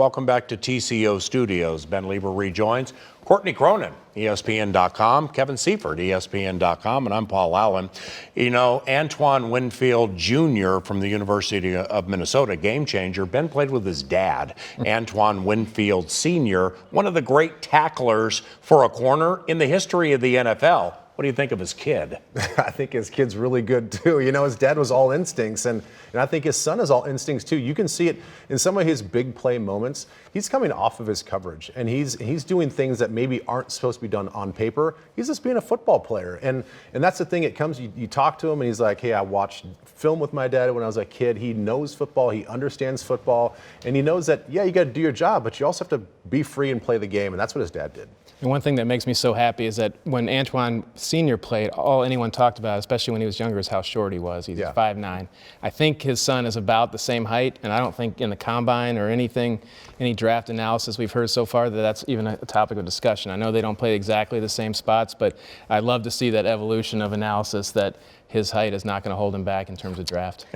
Welcome back to TCO Studios. Ben Leber rejoins. Courtney Cronin, ESPN.com. Kevin Seifert, ESPN.com. And I'm Paul Allen. You know, Antoine Winfield Jr. from the University of Minnesota, game changer. Ben played with his dad, Antoine Winfield Sr., one of the great tacklers for a corner in the history of the NFL. What do you think of his kid? I think his kid's really good, too. You know, his dad was all instincts, and I think his son is all instincts, too. You can see it in some of his big play moments. He's coming off of his coverage, and he's doing things that maybe aren't supposed to be done on paper. He's just being a football player, and that's the thing. It comes, you talk to him, and he's like, hey, I watched film with my dad when I was a kid. He knows football. He understands football, and he knows that, yeah, you got to do your job, but you also have to be free and play the game, and that's what his dad did. And one thing that makes me so happy is that when Antoine Sr. played, all anyone talked about, especially when he was younger, is how short he was. He's 5'9". I think his son is about the same height, and I don't think in the combine or anything, any draft analysis we've heard so far, that's even a topic of discussion. I know they don't play exactly the same spots, but I love to see that evolution of analysis that his height is not going to hold him back in terms of draft.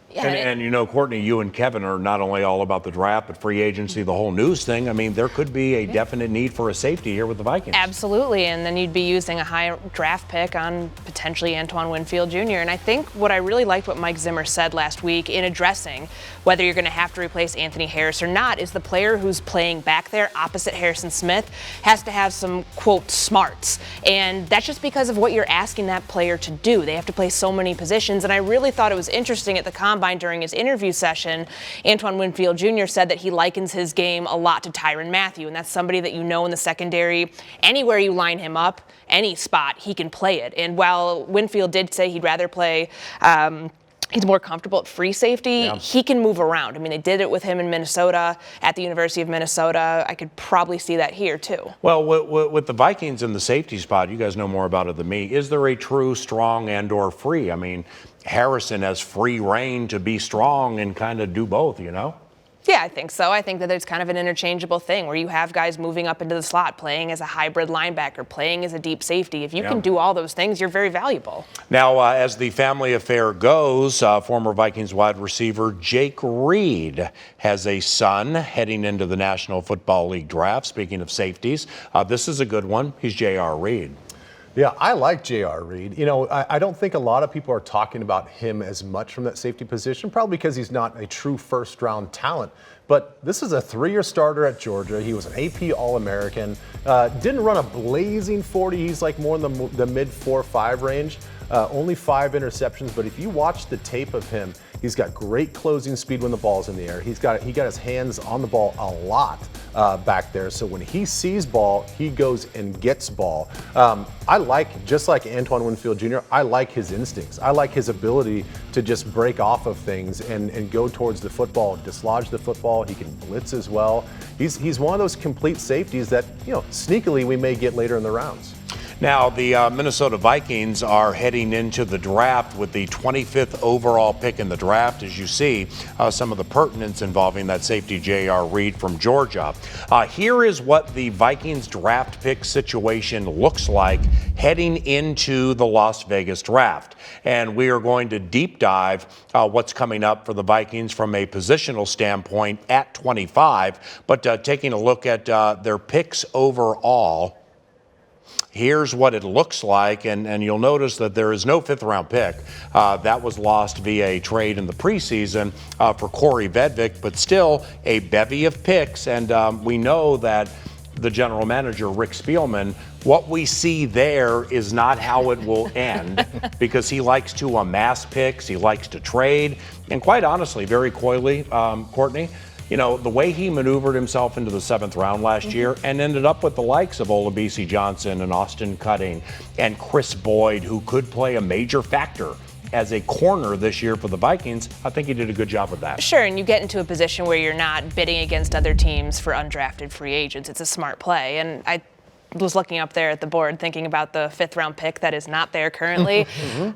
Yeah, and you know, Courtney, you and Kevin are not only all about the draft, but free agency, the whole news thing. I mean, there could be a definite need for a safety here with the Vikings. Absolutely, and then you'd be using a high draft pick on potentially Antoine Winfield Jr. And I think what I really liked what Mike Zimmer said last week in addressing whether you're going to have to replace Anthony Harris or not is the player who's playing back there opposite Harrison Smith has to have some, quote, smarts. And that's just because of what you're asking that player to do. They have to play so many positions, and I really thought it was interesting at the Combine during his interview session, Antoine Winfield Jr. said that he likens his game a lot to Tyrann Mathieu, and that's somebody that you know in the secondary, anywhere you line him up, any spot, he can play it. And while Winfield did say he'd rather play he's more comfortable at free safety. He can move around. I mean, they did it with him in Minnesota, at the University of Minnesota. I could probably see that here, too. Well, with the Vikings in the safety spot, you guys know more about it than me. Is there a true strong and or free? I mean, Harrison has free reign to be strong and kind of do both, you know? Yeah, I think so. I think that it's kind of an interchangeable thing where you have guys moving up into the slot, playing as a hybrid linebacker, playing as a deep safety. If you can do all those things, you're very valuable. Now, as the family affair goes, former Vikings wide receiver Jake Reed has a son heading into the National Football League draft. Speaking of safeties, this is a good one. He's J.R. Reed. Yeah, I like J.R. Reed. You know, I don't think a lot of people are talking about him as much from that safety position, probably because he's not a true first-round talent. But this is a 3-year starter at Georgia. He was an AP All-American. Didn't run a blazing 40. He's like more in the mid 4.5 range. Only 5 interceptions. But if you watch the tape of him, he's got great closing speed when the ball's in the air. He got his hands on the ball a lot back there. So when he sees ball, he goes and gets ball. I like, just like Antoine Winfield Jr., I like his instincts. I like his ability to just break off of things and go towards the football, dislodge the football. He can blitz as well. He's one of those complete safeties that, you know, sneakily we may get later in the rounds. Now, the Minnesota Vikings are heading into the draft with the 25th overall pick in the draft. As you see, some of the pertinence involving that safety J.R. Reed from Georgia. Here is what the Vikings draft pick situation looks like heading into the Las Vegas draft. And we are going to deep dive what's coming up for the Vikings from a positional standpoint at 25, but taking a look at their picks overall. Here's what it looks like, and you'll notice that there is no 5th-round pick. That was lost via a trade in the preseason for Corey Vedvik, but still a bevy of picks, and we know that the general manager, Rick Spielman, what we see there is not how it will end because he likes to amass picks, he likes to trade, and quite honestly, very coyly, Courtney, you know, the way he maneuvered himself into the 7th round last year and ended up with the likes of Olabisi Johnson and Austin Cutting and Chris Boyd, who could play a major factor as a corner this year for the Vikings, I think he did a good job with that. Sure, and you get into a position where you're not bidding against other teams for undrafted free agents. It's a smart play, and was looking up there at the board thinking about the 5th round pick that is not there currently.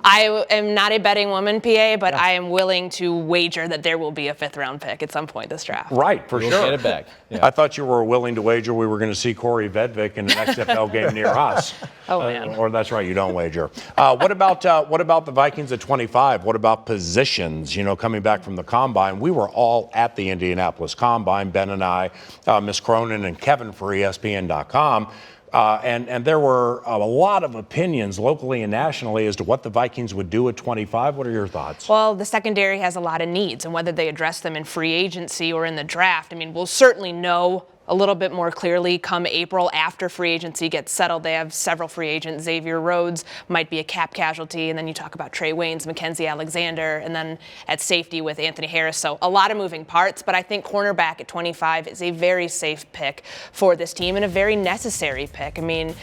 I am not a betting woman, PA, but I am willing to wager that there will be a 5th round pick at some point this draft. Right, for We'll sure. get it back. Yeah. I thought you were willing to wager we were going to see Corey Vedvik in an XFL game near us. Oh, man. Or that's right, you don't wager. What about the Vikings at 25? What about positions? You know, coming back from the Combine, we were all at the Indianapolis Combine, Ben and I, Ms. Cronin and Kevin for ESPN.com. And there were a lot of opinions locally and nationally as to what the Vikings would do at 25. What are your thoughts? Well, the secondary has a lot of needs, and whether they address them in free agency or in the draft, I mean, we'll certainly know a little bit more clearly come April after free agency gets settled. They have several free agents. Xavier Rhodes might be a cap casualty, and then you talk about Trey Waynes, Mackenzie Alexander, and then at safety with Anthony Harris. So a lot of moving parts, but I think cornerback at 25 is a very safe pick for this team and a very necessary pick. I mean,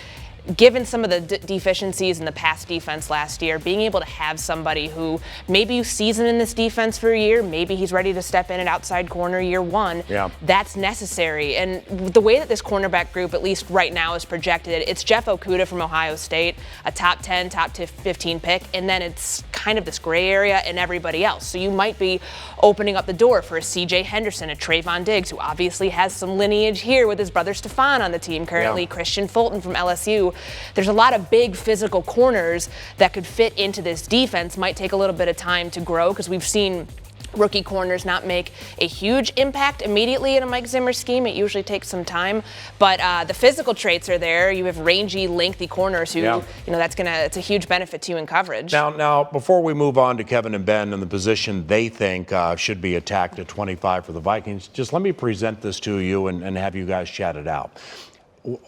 given some of the deficiencies in the pass defense last year, being able to have somebody who maybe you season in this defense for a year, maybe he's ready to step in at outside corner year one, that's necessary. And the way that this cornerback group, at least right now, is projected, it's Jeff Okudah from Ohio State, a top 10, top 15 pick, and then it's kind of this gray area and everybody else. So you might be opening up the door for a C.J. Henderson, a Trayvon Diggs, who obviously has some lineage here with his brother Stephon on the team currently, Christian Fulton from LSU. There's a lot of big physical corners that could fit into this defense. Might take a little bit of time to grow because we've seen rookie corners not make a huge impact immediately in a Mike Zimmer scheme. It usually takes some time, but the physical traits are there. You have rangy, lengthy corners who, you know, it's a huge benefit to you in coverage. Now, before we move on to Kevin and Ben and the position they think should be attacked at 25 for the Vikings, just let me present this to you and have you guys chat it out.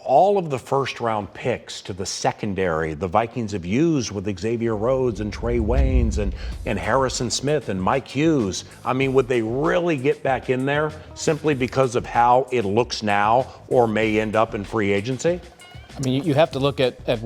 All of the first-round picks to the secondary, the Vikings have used with Xavier Rhodes and Trey Waynes and Harrison Smith and Mike Hughes. I mean, would they really get back in there simply because of how it looks now or may end up in free agency? I mean, you have to look at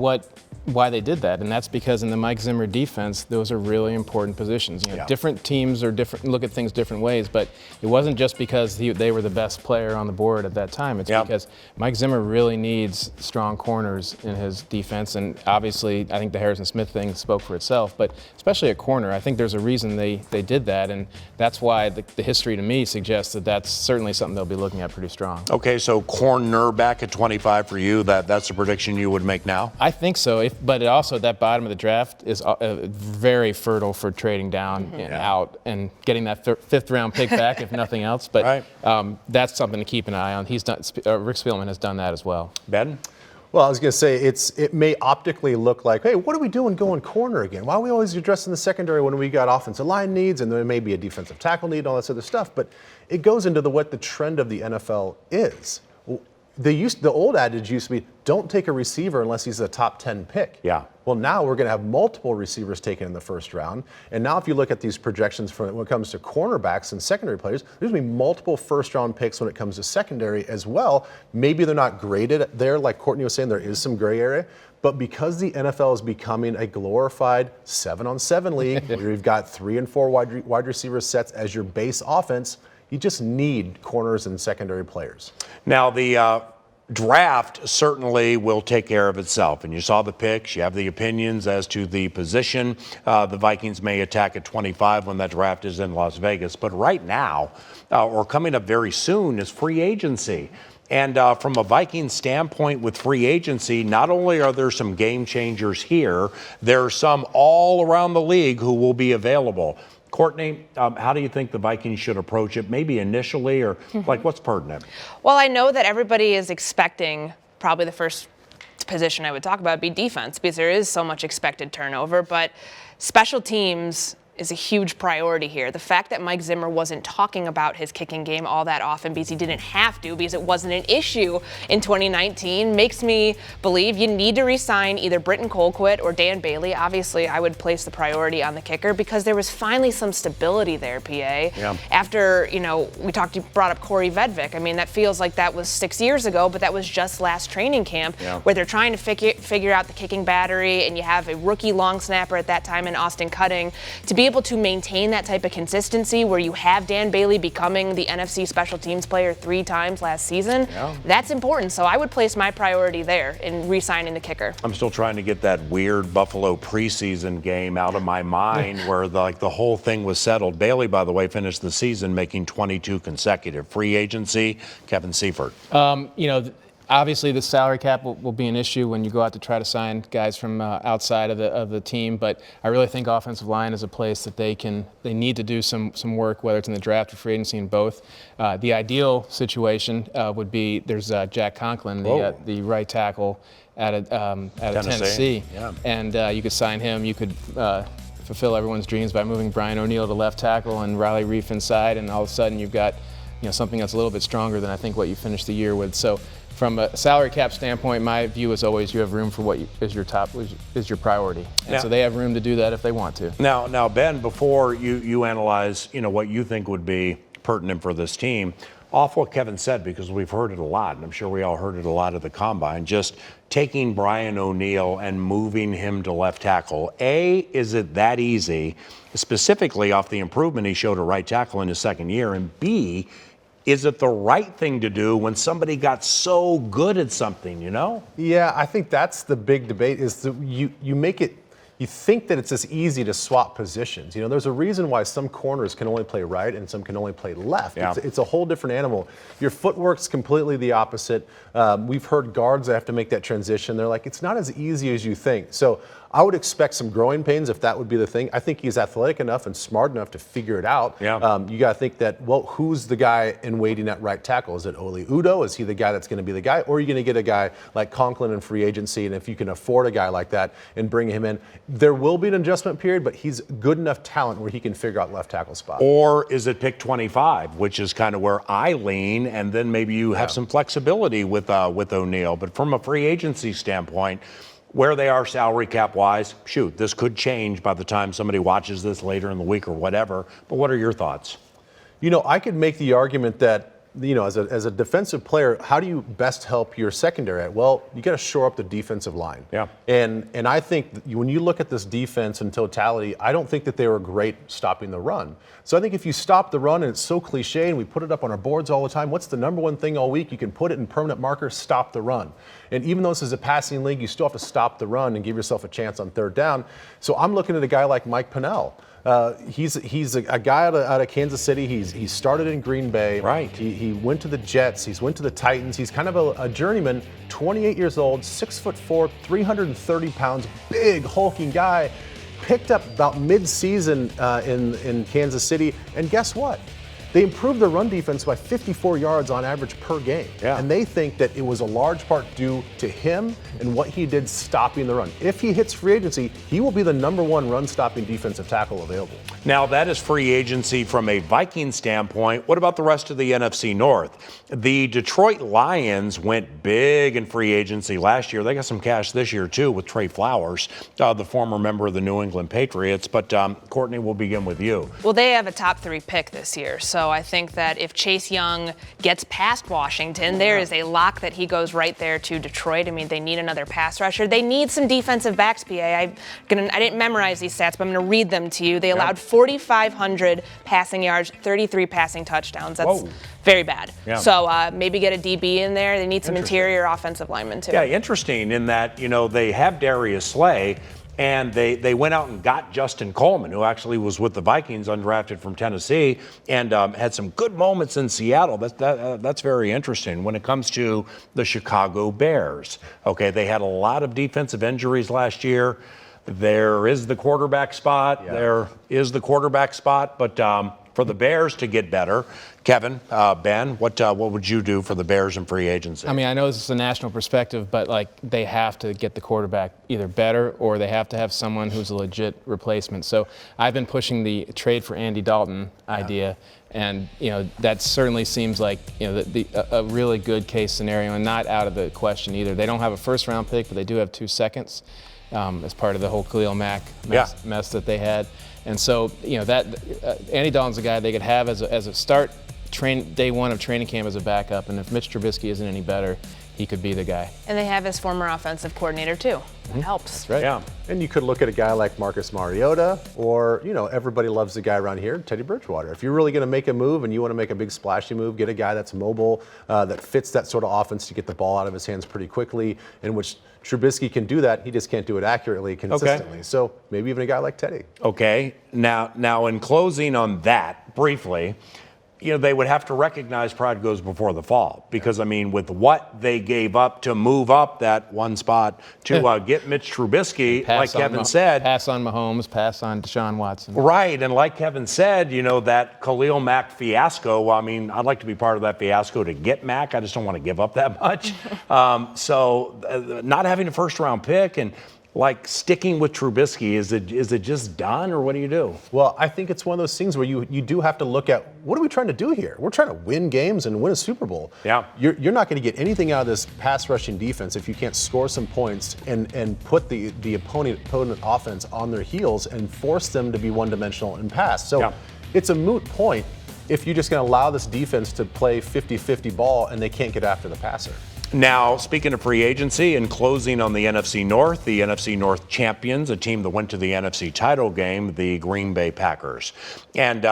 why they did that, and that's because in the Mike Zimmer defense, those are really important positions. You know, different teams are different, look at things different ways, but it wasn't just because they were the best player on the board at that time. It's because Mike Zimmer really needs strong corners in his defense, and obviously, I think the Harrison Smith thing spoke for itself, but especially at corner, I think there's a reason they did that, and that's why the history to me suggests that that's certainly something they'll be looking at pretty strong. Okay, so cornerback at 25 for you, that's a prediction you would make now? I think so. But it also, that bottom of the draft is very fertile for trading down and out and getting that 5th round pick back, if nothing else. But that's something to keep an eye on. He's done. Rick Spielman has done that as well. Ben? Well, I was going to say, it may optically look like, hey, what are we doing going corner again? Why are we always addressing the secondary when we got offensive line needs and there may be a defensive tackle need and all this other stuff? But it goes into what the trend of the NFL is. The old adage used to be, don't take a receiver unless he's a top 10 pick. Yeah. Well, now we're going to have multiple receivers taken in the first round. And now if you look at these projections when it comes to cornerbacks and secondary players, there's going to be multiple first-round picks when it comes to secondary as well. Maybe they're not graded there, like Courtney was saying, there is some gray area. But because the NFL is becoming a glorified 7-on-7 league, where you've got 3 and 4 wide receiver sets as your base offense, you just need corners and secondary players. Now, the draft certainly will take care of itself. And you saw the picks. You have the opinions as to the position the Vikings may attack at 25 when that draft is in Las Vegas. But right now, or coming up very soon, is free agency. And from a Vikings standpoint with free agency, not only are there some game changers here, there are some all around the league who will be available. Courtney, how do you think the Vikings should approach it? Maybe initially, or like what's pertinent? Well, I know that everybody is expecting probably the first position I would talk about be defense because there is so much expected turnover, but special teams is a huge priority here. The fact that Mike Zimmer wasn't talking about his kicking game all that often because he didn't have to, because it wasn't an issue in 2019, makes me believe you need to re-sign either Britton Colquitt or Dan Bailey. Obviously, I would place the priority on the kicker because there was finally some stability there, PA. Yeah. After, you brought up Corey Vedvik. I mean, that feels like that was 6 years ago, but that was just last training camp where they're trying to figure out the kicking battery, and you have a rookie long snapper at that time in Austin Cutting. To be be able to maintain that type of consistency where you have Dan Bailey becoming the NFC Special Teams Player 3 times last season, that's important. So I would place my priority there in re-signing the kicker. I'm still trying to get that weird Buffalo preseason game out of my mind where the whole thing was settled. Bailey, by the way, finished the season making 22 consecutive. Free agency, Kevin Seifert. Obviously, the salary cap will be an issue when you go out to try to sign guys from outside of the team. But I really think offensive line is a place that they need to do some work, whether it's in the draft or free agency, in both. The ideal situation would be there's Jack Conklin, the right tackle out of Tennessee, and you could sign him. You could fulfill everyone's dreams by moving Brian O'Neill to left tackle and Riley Reif inside, and all of a sudden you've got something that's a little bit stronger than I think what you finished the year with. So from a salary cap standpoint, my view is always you have room for what is your priority. And so they have room to do that if they want to. Now, Ben, before you analyze, what you think would be pertinent for this team, off what Kevin said, because we've heard it a lot, and I'm sure we all heard it a lot at the Combine, just taking Brian O'Neill and moving him to left tackle. A, is it that easy, specifically off the improvement he showed at right tackle in his second year? And B, is it the right thing to do when somebody got so good at something, Yeah, I think that's the big debate is that you make it, you think that it's this easy to swap positions. There's a reason why some corners can only play right and some can only play left. Yeah. It's a whole different animal. Your footwork's completely the opposite. We've heard guards that have to make that transition. They're like, it's not as easy as you think. So I would expect some growing pains if that would be the thing. I think he's athletic enough and smart enough to figure it out. Yeah. You got to think that, who's the guy in waiting at right tackle? Is it Oli Udoh? Is he the guy that's going to be the guy? Or are you going to get a guy like Conklin in free agency? And if you can afford a guy like that and bring him in, there will be an adjustment period, but he's good enough talent where he can figure out left tackle spot. Or is it pick 25, which is kind of where I lean, and then maybe you have some flexibility with O'Neill. But from a free agency standpoint, where they are salary cap wise, this could change by the time somebody watches this later in the week or whatever. But what are your thoughts? I could make the argument that, as a defensive player, how do you best help your secondary? Well, you got to shore up the defensive line. Yeah. And I think when you look at this defense in totality, I don't think that they were great stopping the run. So I think if you stop the run, and it's so cliche, and we put it up on our boards all the time, what's the number one thing all week? You can put it in permanent marker, stop the run. And even though this is a passing league, you still have to stop the run and give yourself a chance on third down. So I'm looking at a guy like Mike Pennell. He's a guy out of Kansas City. He started in Green Bay. Right. He went to the Jets. He's went to the Titans. He's kind of a journeyman, 28 years old, 6'4", 330 pounds, big hulking guy. Picked up about mid-season in Kansas City, and guess what? They improved their run defense by 54 yards on average per game. Yeah. And they think that it was a large part due to him and what he did stopping the run. If he hits free agency, he will be the number one run-stopping defensive tackle available. Now, that is free agency from a Viking standpoint. What about the rest of the NFC North? The Detroit Lions went big in free agency last year. They got some cash this year, too, with Trey Flowers, the former member of the New England Patriots. But, Courtney, we'll begin with you. Well, they have a top 3 pick this year, so I think that if Chase Young gets past Washington, there is a lock that he goes right there to Detroit. I mean, they need another pass rusher. They need some defensive backs, PA. I didn't memorize these stats, but I'm going to read them to you. They allowed 4,500 passing yards, 33 passing touchdowns. That's very bad. Yeah. So maybe get a DB in there. They need some interior offensive linemen, too. Yeah, interesting in that, they have Darius Slay. And they went out and got Justin Coleman, who actually was with the Vikings, undrafted from Tennessee, and had some good moments in Seattle. That's very interesting. When it comes to the Chicago Bears, they had a lot of defensive injuries last year. There is the quarterback spot. Yeah. There is the quarterback spot, but for the Bears to get better, Kevin, Ben, what would you do for the Bears in free agency? I mean, I know this is a national perspective, but they have to get the quarterback either better or they have to have someone who's a legit replacement. So I've been pushing the trade for Andy Dalton idea, and that certainly seems like a really good case scenario and not out of the question either. They don't have a first-round pick, but they do have 2 seconds as part of the whole Khalil Mack mess that they had. And so, that Andy Dalton's a guy they could have as a start day one of training camp as a backup, and if Mitch Trubisky isn't any better, he could be the guy. And they have his former offensive coordinator too. That helps. That's right. Yeah. And you could look at a guy like Marcus Mariota, or, everybody loves the guy around here, Teddy Bridgewater. If you're really going to make a move and you want to make a big splashy move, get a guy that's mobile, that fits that sort of offense to get the ball out of his hands pretty quickly, in which Trubisky can do that. He just can't do it accurately, consistently. Okay. So maybe even a guy like Teddy. Okay. Now in closing on that briefly, they would have to recognize pride goes before the fall, because, with what they gave up to move up that one spot to get Mitch Trubisky, like Kevin said. Pass on Mahomes, pass on Deshaun Watson. Right, and like Kevin said, that Khalil Mack fiasco, I'd like to be part of that fiasco to get Mack. I just don't want to give up that much. So not having a first-round pick and sticking with Trubisky, is it just done, or what do you do? Well, I think it's one of those things where you do have to look at, what are we trying to do here? We're trying to win games and win a Super Bowl. Yeah. You're not going to get anything out of this pass rushing defense if you can't score some points and put the opponent offense on their heels and force them to be one-dimensional and pass. So It's a moot point if you're just going to allow this defense to play 50-50 ball and they can't get after the passer. Now, speaking of free agency and closing on the NFC North champions, a team that went to the NFC title game, the Green Bay Packers. And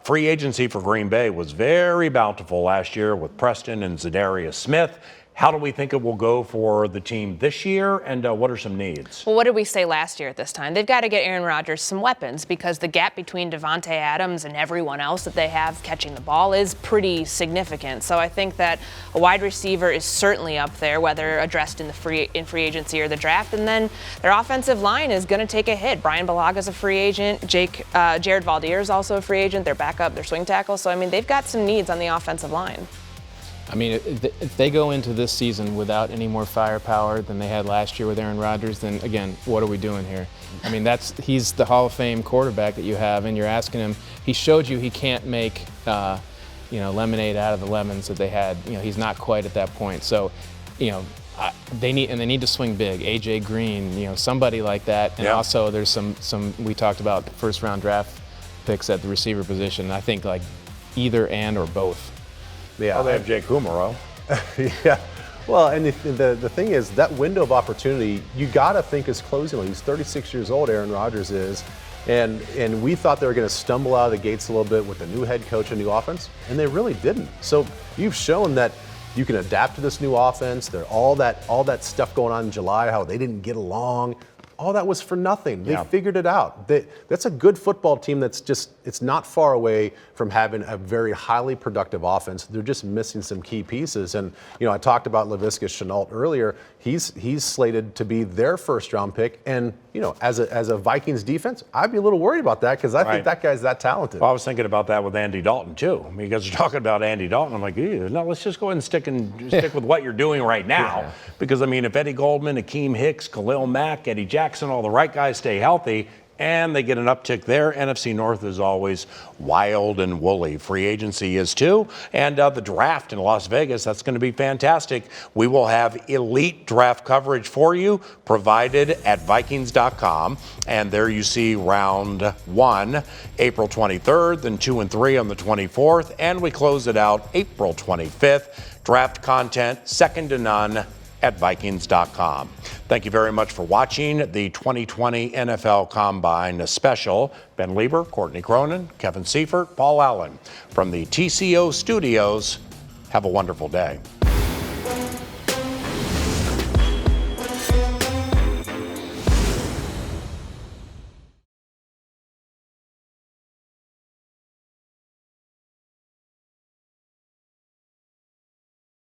free agency for Green Bay was very bountiful last year with Preston and Zadarius Smith. How do we think it will go for the team this year, and what are some needs? Well, what did we say last year at this time? They've got to get Aaron Rodgers some weapons, because the gap between Devontae Adams and everyone else that they have catching the ball is pretty significant. So I think that a wide receiver is certainly up there, whether addressed in free agency or the draft. And then their offensive line is going to take a hit. Brian Balaga's a free agent. Jared Valdier is also a free agent. Their backup, their swing tackle. So, they've got some needs on the offensive line. If they go into this season without any more firepower than they had last year with Aaron Rodgers, then again, what are we doing here? He's the Hall of Fame quarterback that you have, and you're asking him. He showed you he can't make lemonade out of the lemons that they had. He's not quite at that point. So, they need to swing big. AJ Green, somebody like that. And also there's some we talked about first-round draft picks at the receiver position. I think either and or both. Yeah, they have Jake Kumaro. Yeah. Well, and the thing is, that window of opportunity, you got to think is closing. He's 36 years old, Aaron Rodgers is. And we thought they were going to stumble out of the gates a little bit with a new head coach and new offense, and they really didn't. So you've shown that you can adapt to this new offense. All that stuff going on in July, how they didn't get along. All that was for nothing. They figured it out. That's a good football team it's not far away from having a very highly productive offense. They're just missing some key pieces. And, I talked about Laviska Shenault earlier. He's slated to be their first-round pick. And, as a Vikings defense, I'd be a little worried about that, because I think that guy's that talented. Well, I was thinking about that with Andy Dalton, too. You guys are talking about Andy Dalton. I'm like, no, let's just go ahead and stick with what you're doing right now. Yeah. Because, if Eddie Goldman, Akeem Hicks, Khalil Mack, Eddie Jackson, all the right guys stay healthy, and they get an uptick there. NFC North is always wild and woolly. Free agency is too. And the draft in Las Vegas, that's going to be fantastic. We will have elite draft coverage for you provided at Vikings.com. And there you see round 1, April 23rd, then 2 and 3 on the 24th. And we close it out April 25th. Draft content, second to none, at Vikings.com. Thank you very much for watching the 2020 NFL Combine special. Ben Leber, Courtney Cronin, Kevin Seifert, Paul Allen from the TCO studios. Have a wonderful day.